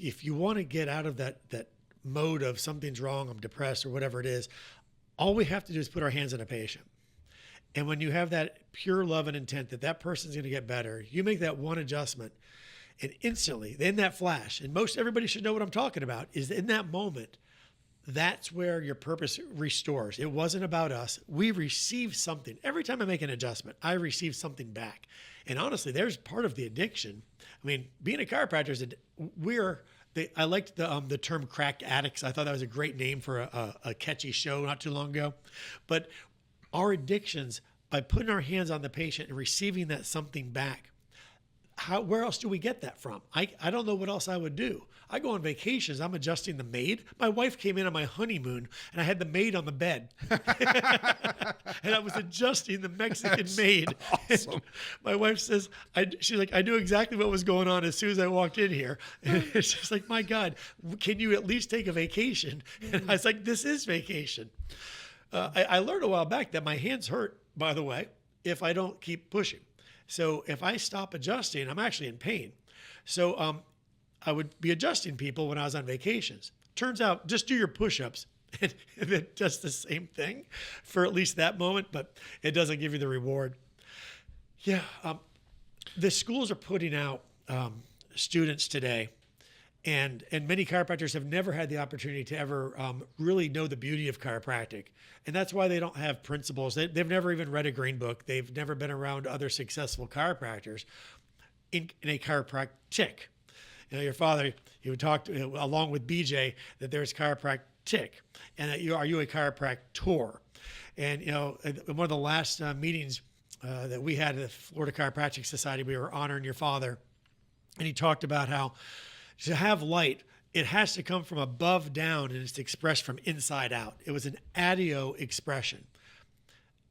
if you want to get out of that mode of something's wrong, I'm depressed or whatever it is, all we have to do is put our hands on a patient. And when you have that pure love and intent that that person's going to get better, you make that one adjustment, and instantly, in that flash, and most everybody should know what I'm talking about, is in that moment, that's where your purpose restores. It wasn't about us. We received something. Every time I make an adjustment, I receive something back. And honestly, there's part of the addiction. I mean, being a chiropractor is I liked the term crack addicts. I thought that was a great name for a catchy show not too long ago. But our addictions, by putting our hands on the patient and receiving that something back, where else do we get that from? I don't know what else I would do. I go on vacations. I'm adjusting the maid. My wife came in on my honeymoon, and I had the maid on the bed. And I was adjusting the Mexican maid. Awesome. My wife says, she's like, I knew exactly what was going on as soon as I walked in here. And she's like, my God, can you at least take a vacation? And I was like, this is vacation. I learned a while back that my hands hurt, by the way, if I don't keep pushing. So if I stop adjusting, I'm actually in pain. So I would be adjusting people when I was on vacations. Turns out, just do your push-ups, and it does the same thing for at least that moment, but it doesn't give you the reward. Yeah, the schools are putting out students today, and many chiropractors have never had the opportunity to ever really know the beauty of chiropractic. And that's why they don't have principles. They've never even read a green book. They've never been around other successful chiropractors in a chiropractic. You know, your father, he would talk along with BJ that there's chiropractic, and that are you a chiropractor? And you know, in one of the last meetings that we had at the Florida Chiropractic Society, we were honoring your father, and he talked about how to have light, it has to come from above down, and it's expressed from inside out. It was an ADIO expression.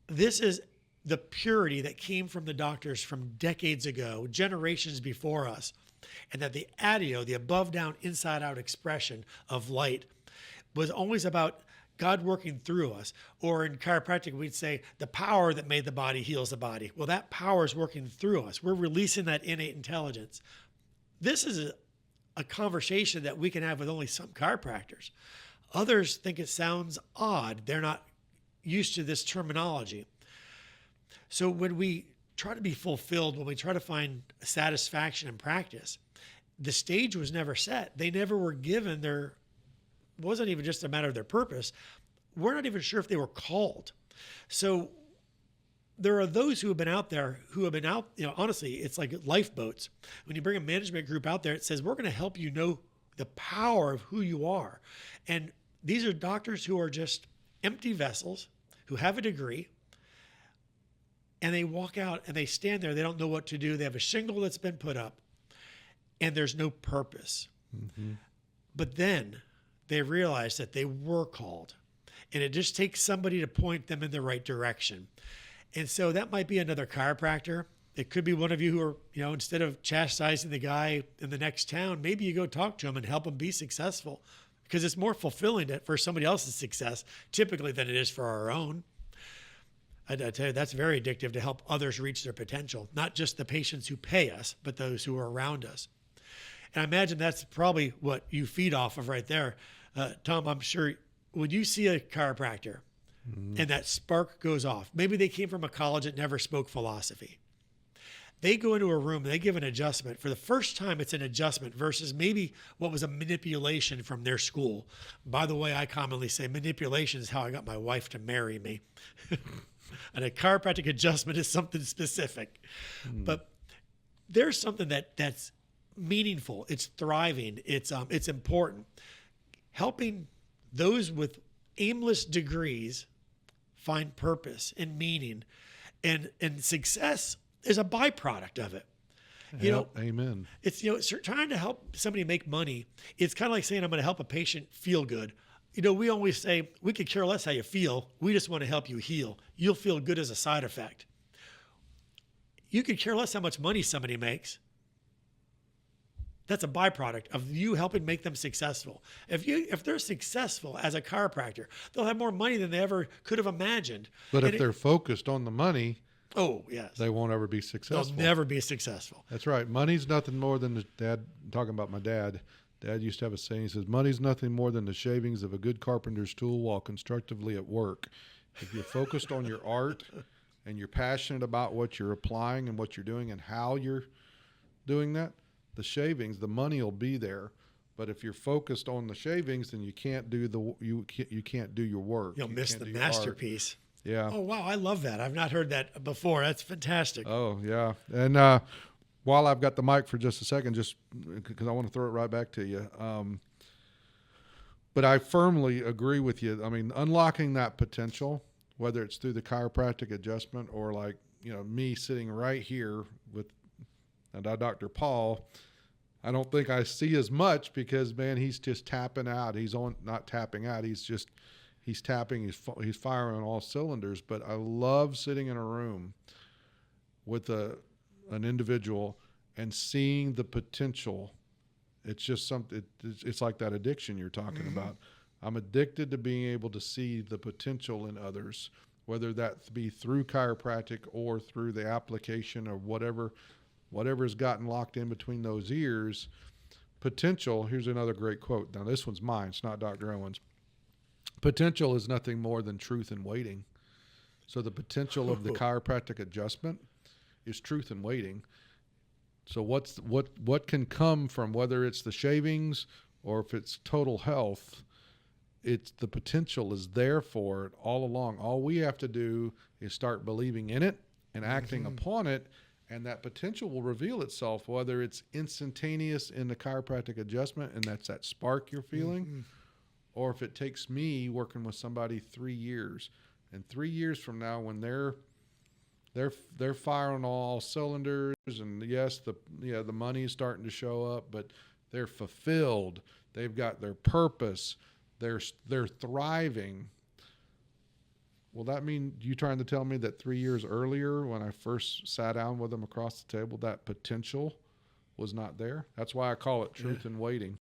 This is the purity that came from the doctors from decades ago, generations before us, and that the ADIO, the above down, inside out expression of light, was always about God working through us. Or in chiropractic, we'd say the power that made the body heals the body. Well, that power is working through us. We're releasing that innate intelligence. This is a conversation that we can have with only some chiropractors. Others think it sounds odd. They're not used to this terminology. So when we try to be fulfilled, when we try to find satisfaction in practice, the stage was never set. They never were given it wasn't even just a matter of their purpose. We're not even sure if they were called. So there are those who have been out there honestly, it's like lifeboats. When you bring a management group out there, it says, we're going to help you know the power of who you are. And these are doctors who are just empty vessels, who have a degree, and they walk out and they stand there. They don't know what to do. They have a shingle that's been put up, and there's no purpose. Mm-hmm. But then they realize that they were called, and it just takes somebody to point them in the right direction. And so that might be another chiropractor. It could be one of you who are, instead of chastising the guy in the next town, maybe you go talk to him and help him be successful, because it's more fulfilling for somebody else's success typically than it is for our own. I tell you, that's very addictive to help others reach their potential, not just the patients who pay us, but those who are around us. And I imagine that's probably what you feed off of right there. Tom, I'm sure when you see a chiropractor, and that spark goes off. Maybe they came from a college that never spoke philosophy. They go into a room and they give an adjustment. For the first time, it's an adjustment versus maybe what was a manipulation from their school. By the way, I commonly say manipulation is how I got my wife to marry me. And a chiropractic adjustment is something specific. But there's something that's meaningful. It's thriving. It's important. Helping those with aimless degrees find purpose and meaning, and success is a byproduct of it. Amen. It's trying to help somebody make money. It's kind of like saying I'm going to help a patient feel good. We always say we could care less how you feel. We just want to help you heal. You'll feel good as a side effect. You could care less how much money somebody makes. That's a byproduct of you helping make them successful. If they're successful as a chiropractor, they'll have more money than they ever could have imagined. But if they're focused on the money, oh yes, they won't ever be successful. They'll never be successful. That's right. Money's nothing more than talking about my dad. Dad used to have a saying. He says, money's nothing more than the shavings of a good carpenter's tool while constructively at work. If you're focused on your art and you're passionate about what you're applying and what you're doing and how you're doing that, the shavings, the money will be there. But if you're focused on the shavings, then you can't do you can't do your work. You'll miss can't the do your art. masterpiece. Yeah. Oh, wow. I love that. I've not heard that before. That's fantastic. Oh, yeah. And while I've got the mic for just a second, just because I want to throw it right back to you. But I firmly agree with you. I mean, unlocking that potential, whether it's through the chiropractic adjustment or like, me sitting right here with Dr. Paul, I don't think I see as much because, man, he's just tapping out. He's not tapping out. He's tapping. He's firing on all cylinders. But I love sitting in a room with an individual and seeing the potential. It's just something. It's like that addiction you're talking about. I'm addicted to being able to see the potential in others, whether that be through chiropractic or through the application of whatever's gotten locked in between those ears. Potential. Here's another great quote. Now this one's mine. It's not Dr. Owen's. Potential is nothing more than truth in waiting. So the potential of the chiropractic adjustment is truth in waiting. So what can come from, whether it's the shavings or if it's total health, it's the potential is there for it all along. All we have to do is start believing in it and acting upon it, and that potential will reveal itself, whether it's instantaneous in the chiropractic adjustment and that's that spark you're feeling, or if it takes me working with somebody 3 years, and 3 years from now when they're firing all cylinders, and yes, the money is starting to show up, but they're fulfilled. They've got their purpose. They're thriving. Will that mean you trying to tell me that 3 years earlier, when I first sat down with them across the table, that potential was not there? That's why I call it truth in waiting.